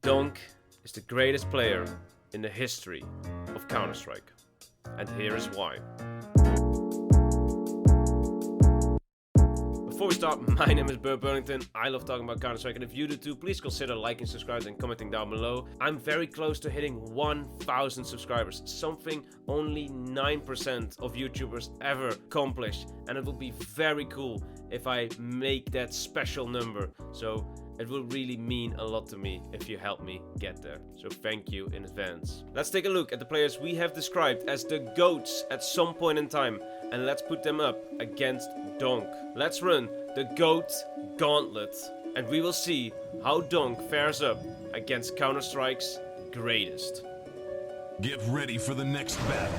Donk is the greatest player in the history of Counter-Strike. And here is why. Before we start, my name is Burlington. I love talking about Counter-Strike, and if you do too, please consider liking, subscribing, and commenting down below. I'm very close to hitting 1,000 subscribers, something only 9% of YouTubers ever accomplish, and it will be very cool if I make that special number. So it will really mean a lot to me if you help me get there. So thank you in advance. Let's take a look at the players we have described as the GOATs at some point in time, and let's put them up against Donk. Let's run the GOAT Gauntlet, and we will see how Donk fares up against Counter-Strike's greatest. Get ready for the next battle.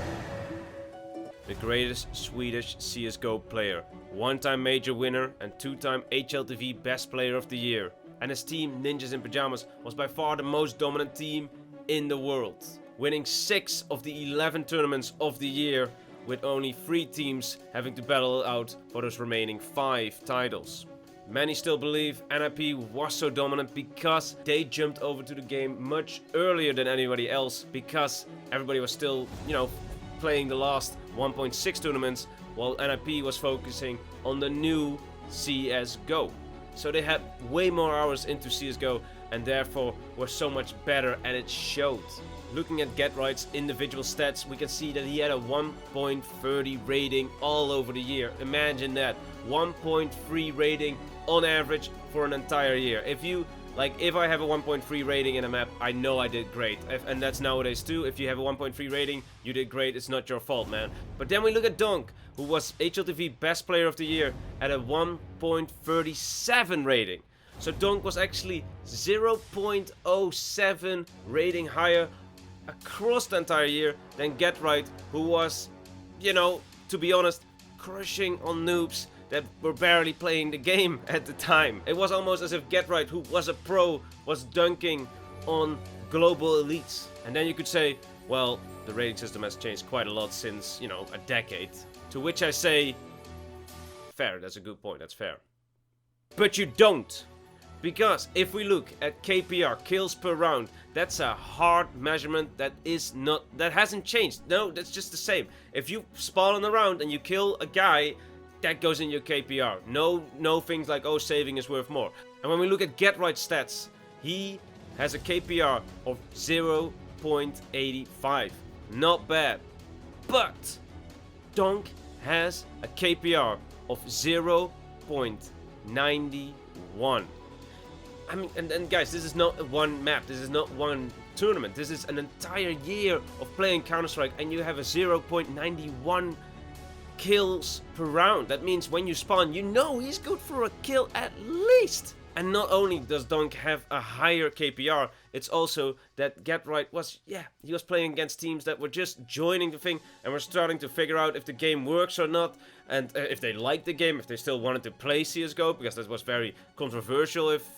The greatest Swedish CSGO player, one-time major winner and two-time HLTV best player of the year. And his team, Ninjas in Pajamas, was by far the most dominant team in the world, winning 6 of the 11 tournaments of the year, with only 3 teams having to battle it out for those remaining 5 titles. Many still believe NIP was so dominant because they jumped over to the game much earlier than anybody else, because everybody was still, playing the last 1.6 tournaments, while NIP was focusing on the new CSGO. So they had way more hours into CSGO and therefore were so much better, and it showed. Looking at GetRight's individual stats, we can see that he had a 1.30 rating all over the year. Imagine that, 1.3 rating on average for an entire year. If I have a 1.3 rating in a map, I know I did great. And that's nowadays too. If you have a 1.3 rating, you did great. It's not your fault, man. But then we look at Donk, who was HLTV Best Player of the Year at a 1.37 rating. So Donk was actually 0.07 rating higher across the entire year than GetRight, who was, to be honest, crushing on noobs that were barely playing the game at the time. It was almost as if GetRight, who was a pro, was dunking on global elites. And then you could say, well, the rating system has changed quite a lot since, a decade. To which I say, fair, that's a good point, that's fair. But you don't. Because if we look at KPR, kills per round, that's a hard measurement that hasn't changed. No, that's just the same. If you spawn on a round and you kill a guy, that goes in your KPR. No things like, oh, saving is worth more. And when we look at GetRight stats, he has a KPR of 0.85. Not bad. But Donk has a KPR of 0.91. I mean, and guys, this is not one map. This is not one tournament. This is an entire year of playing Counter-Strike, and you have a 0.91 kills per round. That means when you spawn, he's good for a kill at least. And not only does Donk have a higher KPR, it's also that GetRight was, he was playing against teams that were just joining the thing and were starting to figure out if the game works or not, and if they liked the game, if they still wanted to play CSGO, because that was very controversial if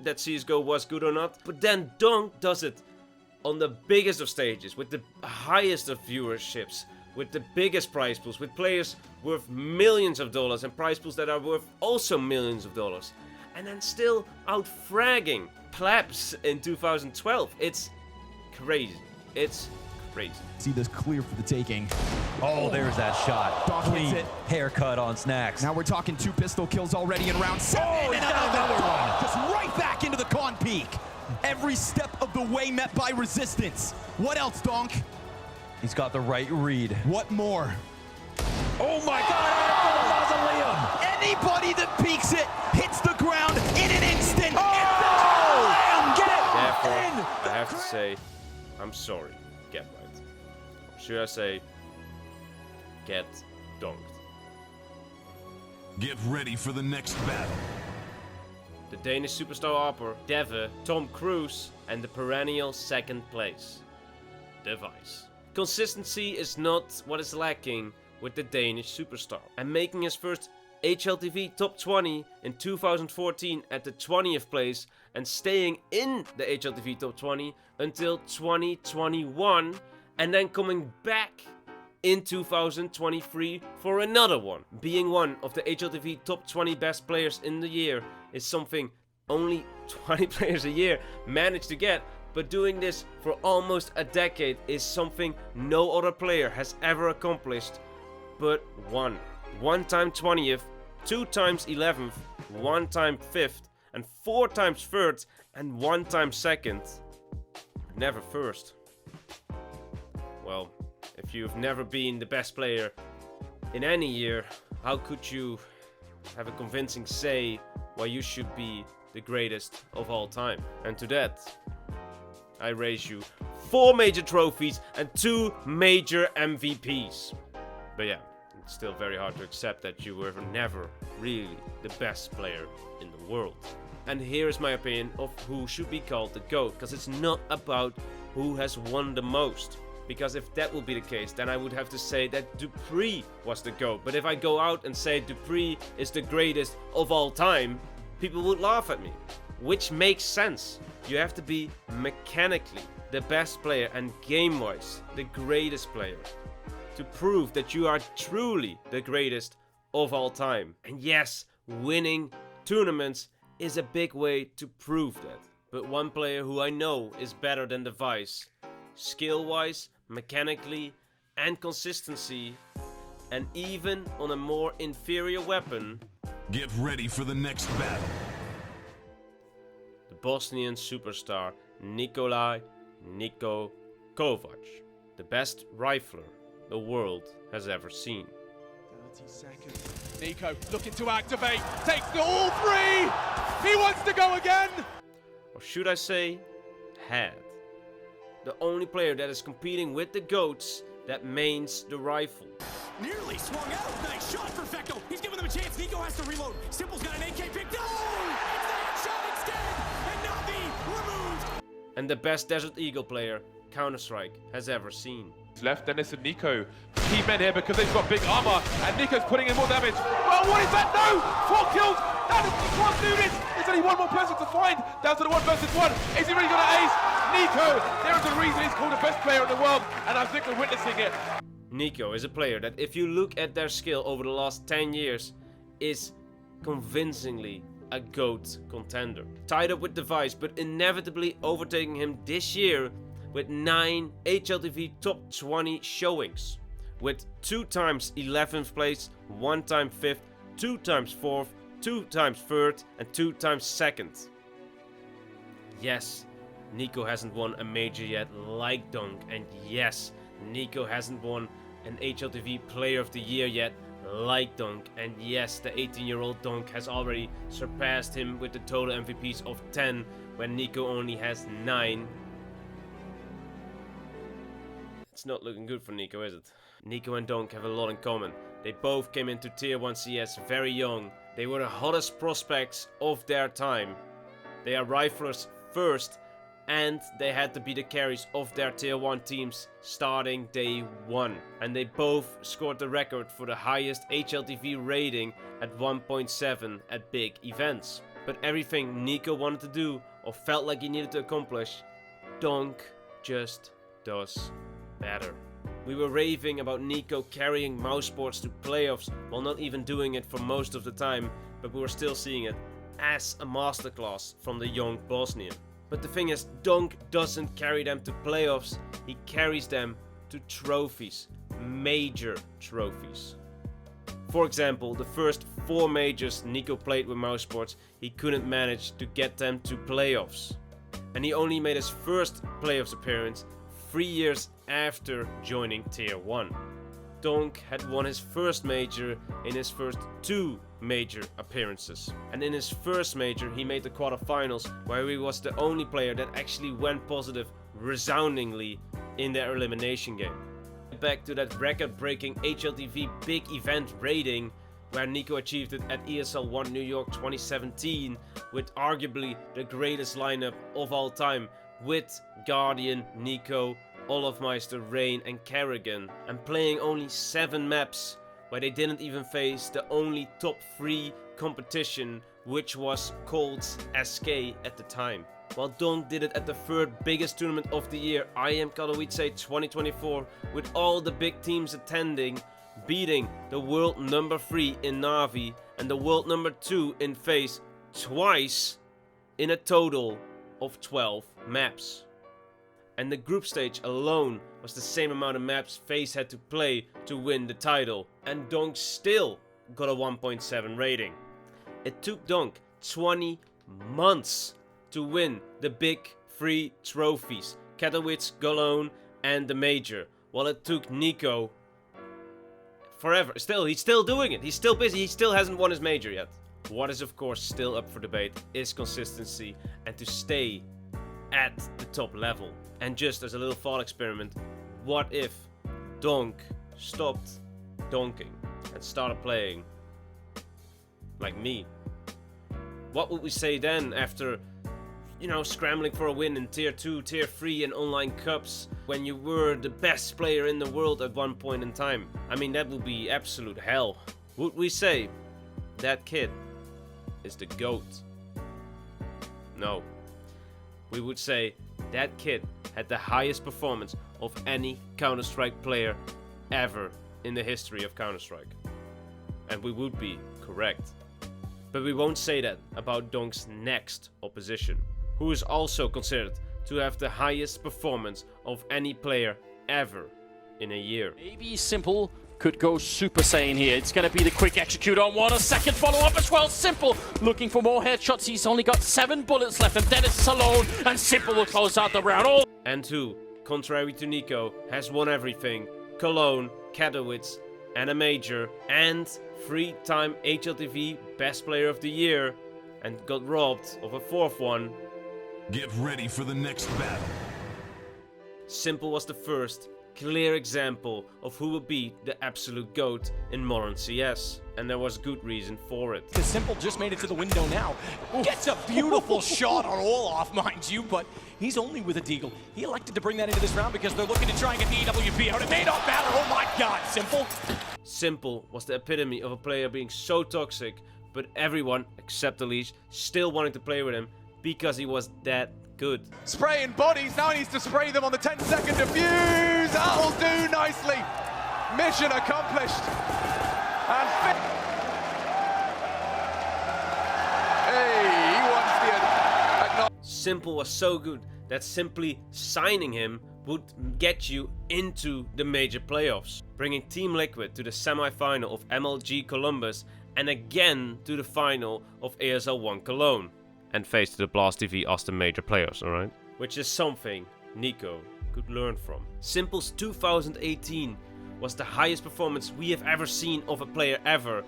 that CSGO was good or not. But then Donk does it on the biggest of stages, with the highest of viewerships, with the biggest prize pools, with players worth millions of dollars and prize pools that are worth also millions of dollars. And then still out-fragging plebs in 2012. It's crazy. It's crazy. See this clear for the taking. Oh, there's that shot. Donk hits it. Haircut on Snacks. Now we're talking 2 pistol kills already in round 7. Oh, he's got another one. Just right back into the con peak. Every step of the way met by resistance. What else, Donk? He's got the right read. What more? Oh my God, after the mausoleum. Anybody that peeks it hits the ground in an instant. Oh! Therefore, I have to say, I'm sorry, GetRight. Should I say, get donked? Get ready for the next battle. The Danish superstar AWPER, Deve, Tom Cruise, and the perennial second place, Device. Consistency is not what is lacking with the Danish superstar, and making his first HLTV top 20 in 2014 at the 20th place, and staying in the HLTV top 20 until 2021, and then coming back in 2023 for another one. Being one of the HLTV top 20 best players in the year is something only 20 players a year manage to get, but doing this for almost a decade is something no other player has ever accomplished but one. 1 time 20th, 2 times 11th, 1 time 5th, and 4 times 3rd, and 1 time 2nd. Never 1st. Well, if you've never been the best player in any year, how could you have a convincing say why you should be the greatest of all time? And to that, I raise you 4 major trophies and 2 major MVPs. But yeah, it's still very hard to accept that you were never really the best player in the world. And here is my opinion of who should be called the GOAT, because it's not about who has won the most. Because if that would be the case, then I would have to say that Dupree was the GOAT. But if I go out and say Dupree is the greatest of all time, people would laugh at me. Which makes sense. You have to be mechanically the best player and game-wise the greatest player to prove that you are truly the greatest of all time. And yes, winning tournaments is a big way to prove that. But one player who I know is better than the Vice, skill-wise, mechanically, and consistency, and even on a more inferior weapon. Get ready for the next battle. The Bosnian superstar Nikolaj "Niko" Kovac, the best rifler the world has ever seen. 30 seconds. Niko looking to activate, takes the all 3! He wants to go again! Or should I say, had. The only player that is competing with the GOATs that mains the rifle. Nearly swung out. Nice shot, Perfecto. He's giving them a chance. Niko has to reload. Simple's got an AK picked up. It's the headshot instead. And Navi removed. And the best Desert Eagle player Counter-Strike has ever seen. Left Dennis and Niko. Key men here because they've got big armor, and Niko's putting in more damage. Oh, what is that? No! 4 kills! You can't do this! There's only one more person to find. Down to the 1 versus 1. Is he really going to ace? Niko! There is a reason he's called the best player in the world, and I think we're witnessing it. Niko is a player that, if you look at their skill over the last 10 years, is convincingly a GOAT contender. Tied up with the Vice, but inevitably overtaking him this year with 9 HLTV top 20 showings, with 2 times 11th place, 1 time 5th, 2 times 4th, 2 times 3rd, and 2 times 2nd. Yes, Niko hasn't won a major yet like Donk, and yes, Niko hasn't won an HLTV Player of the Year yet like Donk, and yes, the 18-year-old Donk has already surpassed him with the total MVPs of 10 when Niko only has 9. It's not looking good for Niko, is it? Niko and Donk have a lot in common. They both came into Tier 1 CS very young. They were the hottest prospects of their time. They are riflers first, and they had to be the carries of their Tier 1 teams starting day 1. And they both scored the record for the highest HLTV rating at 1.7 at big events. But everything Niko wanted to do, or felt like he needed to accomplish, Donk just does better. We were raving about Niko carrying mousesports to playoffs while not even doing it for most of the time, but we were still seeing it as a masterclass from the young Bosnian. But the thing is, Donk doesn't carry them to playoffs, he carries them to trophies, major trophies. For example, the first 4 majors Niko played with mousesports, he couldn't manage to get them to playoffs. And he only made his first playoffs appearance 3 years after joining Tier 1. Donk had won his first major in his first 2 major appearances. And in his first major he made the quarterfinals, where he was the only player that actually went positive resoundingly in their elimination game. Back to that record-breaking HLTV big event rating, where Niko achieved it at ESL 1 New York 2017 with arguably the greatest lineup of all time, with Guardian, Niko, Olofmeister, Rain and Kerrigan, and playing only 7 maps where they didn't even face the only top 3 competition, which was Colt's SK at the time. While Donk did it at the 3rd biggest tournament of the year, IM Katowice 2024, with all the big teams attending, beating the world number 3 in Navi and the world number 2 in FaZe twice. in a total of 12 maps. And the group stage alone was the same amount of maps FaZe had to play to win the title, and Donk still got a 1.7 rating. It took Donk 20 months to win the big 3 trophies, Katowice, Cologne and the Major, while it took Nico forever. He's still doing it, he's still busy, he still hasn't won his Major yet. What is of course still up for debate is consistency and to stay at the top level. And just as a little thought experiment, what if Donk stopped donking and started playing like me? What would we say then after, you know, scrambling for a win in Tier 2, Tier 3 and online cups when you were the best player in the world at one point in time? I mean, that would be absolute hell. Would we say that kid is the GOAT? No. We would say that kid had the highest performance of any Counter-Strike player ever in the history of Counter-Strike. And we would be correct. But we won't say that about Donk's next opposition, who is also considered to have the highest performance of any player ever in a year. Maybe Simple could go Super Saiyan here. It's going to be the quick execute on one. A second follow-up as well. Simple looking for more headshots. He's only got 7 bullets left, and Dennis is alone, and Simple will close out the round. And who, contrary to Nico, has won everything: Cologne, Katowice, and a Major, and 3-time HLTV Best Player of the Year, and got robbed of a 4th one. Get ready for the next battle. Simple was the first clear example of who would be the absolute GOAT in modern CS, and there was good reason for it. The Simple just made it to the window now. Gets a beautiful shot on Olaf, mind you, but he's only with a deagle. He elected to bring that into this round because they're looking to try and get the AWP out. It may not matter. Oh my God, Simple. Simple was the epitome of a player being so toxic, but everyone, except Elise, still wanting to play with him because he was that good. Spraying bodies, now he needs to spray them on the 10-second defuse. That'll do nicely. Mission accomplished. And hey, he wants the Simple was so good that simply signing him would get you into the major playoffs, bringing Team Liquid to the semi-final of MLG Columbus and again to the final of ASL 1 Cologne. And face to the Blast TV Austin major players, alright? Which is something Nico could learn from. Simple's 2018 was the highest performance we have ever seen of a player ever.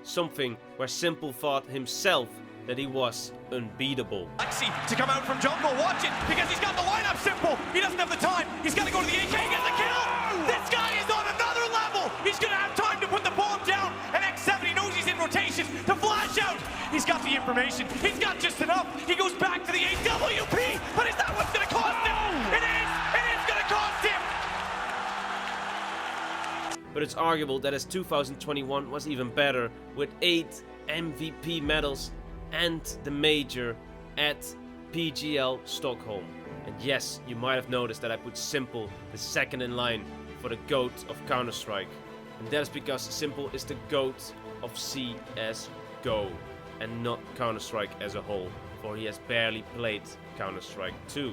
Something where Simple thought himself that he was unbeatable. Lexi to come out from jungle, watch it, because he's got the lineup. Simple, he doesn't have the time, he's got to go to the AK and get the kill! This guy is on another level! He's going to have time to put the bomb down, and X7, he knows he's in rotation to flash out! He's got the information, he's got just enough, he goes back to the AWP, but is that what's going to cost him? It is going to cost him! But it's arguable that his 2021 was even better, with 8 MVP medals and the major at PGL Stockholm. And yes, you might have noticed that I put Simple the second in line for the GOAT of Counter-Strike. And that is because Simple is the GOAT of CSGO and not Counter-Strike as a whole, for he has barely played Counter-Strike 2.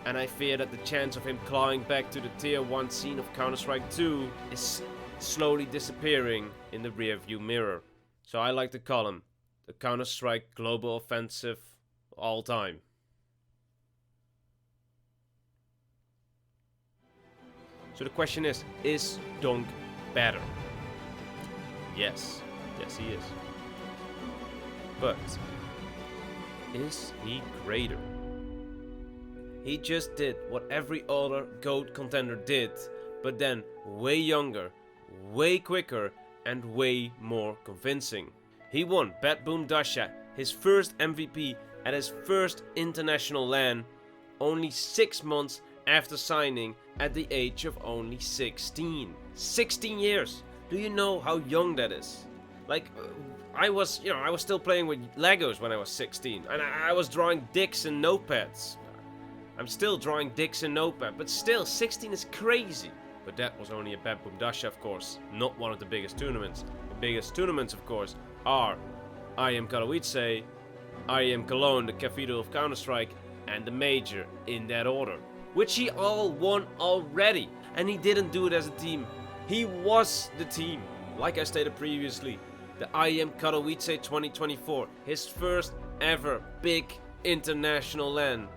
And I fear that the chance of him clawing back to the Tier 1 scene of Counter-Strike 2 is slowly disappearing in the rearview mirror. So I like to call him the Counter-Strike Global Offensive all time. So the question is Donk better? Yes. Yes, he is. But is he greater? He just did what every other GOAT contender did, but then way younger, way quicker, and way more convincing. He won Bad Boom Dasha, his first MVP at his first international LAN, only 6 months after signing at the age of only 16. 16 years! Do you know how young that is? Like, I was still playing with Legos when I was 16, and I was drawing dicks and notepads. I'm still drawing dicks and notepad, but still, 16 is crazy. But that was only a Bad Boom Dasha, of course, not one of the biggest tournaments. The biggest tournaments, of course, are I Am Katowice IEM Cologne, the cathedral of Counter-Strike, and the Major in that order. Which he all won already. And he didn't do it as a team. He was the team. Like I stated previously, the IEM Katowice 2024, his first ever big international LAN.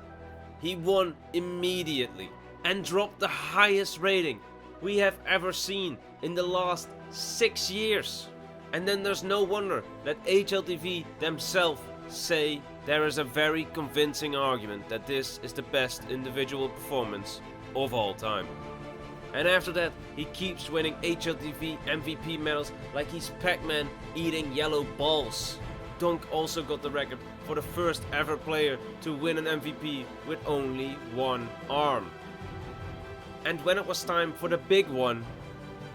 He won immediately and dropped the highest rating we have ever seen in the last 6 years. And then there's no wonder that HLTV themselves say there is a very convincing argument that this is the best individual performance of all time. And after that, he keeps winning HLTV MVP medals like he's Pac-Man eating yellow balls. Donk also got the record for the first ever player to win an MVP with only one arm. And when it was time for the big one,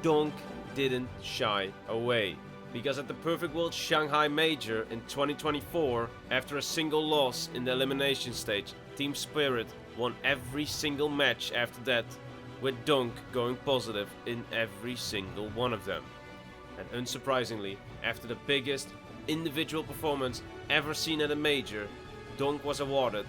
Donk didn't shy away. Because at the Perfect World Shanghai Major in 2024, after a single loss in the elimination stage, Team Spirit won every single match after that, with Donk going positive in every single one of them. And unsurprisingly, after the biggest individual performance ever seen at a major, Donk was awarded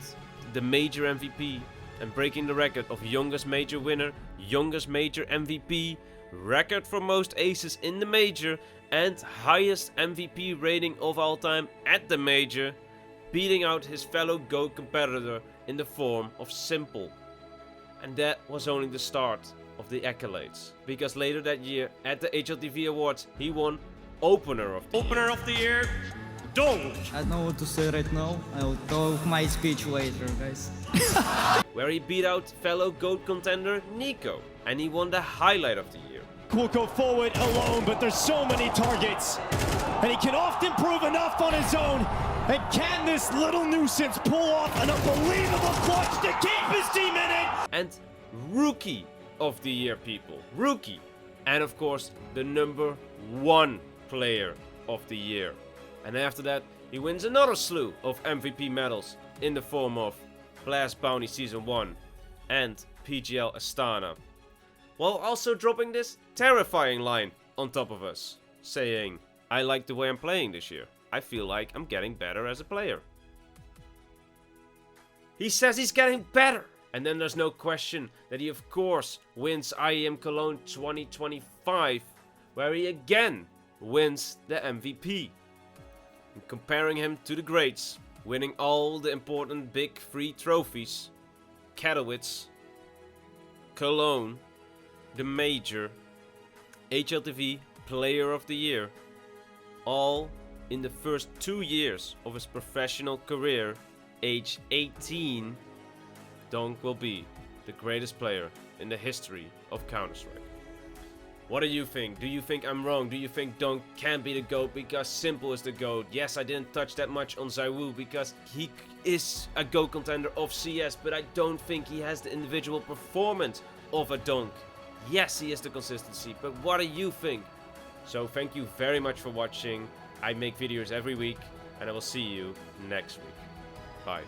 the Major MVP and breaking the record of youngest major winner, youngest major MVP, record for most aces in the major, and highest MVP rating of all time at the major, beating out his fellow GOAT competitor in the form of Simple. And that was only the start of the accolades, because later that year at the HLTV Awards he won Opener of the Year, Donk! I don't know what to say right now. I'll talk my speech later, guys. Where he beat out fellow GOAT contender Nico, and he won the Highlight of the Year. Will go forward alone, but there's so many targets, and he can often prove enough on his own. And can this little nuisance pull off an unbelievable clutch to keep his team in it? And Rookie of the Year, people. Rookie. And of course, the #1 player of the year. And after that, he wins another slew of MVP medals in the form of Blast Bounty Season 1 and PGL Astana. While also dropping this terrifying line on top of us, saying, I like the way I'm playing this year. I feel like I'm getting better as a player. He says he's getting better. And then there's no question that he of course wins IEM Cologne 2025, where he again wins the MVP. And comparing him to the greats, winning all the important big free trophies, Katowice, Cologne, the Major, HLTV Player of the Year, all in the first 2 years of his professional career, age 18, Donk will be the greatest player in the history of Counter-Strike. What do you think? Do you think I'm wrong? Do you think Donk can be the GOAT because Simple is the GOAT? Yes, I didn't touch that much on ZywOo because he is a GOAT contender of CS, but I don't think he has the individual performance of a Donk. Yes, he has the consistency, but what do you think? So thank you very much for watching. I make videos every week, and I will see you next week. Bye.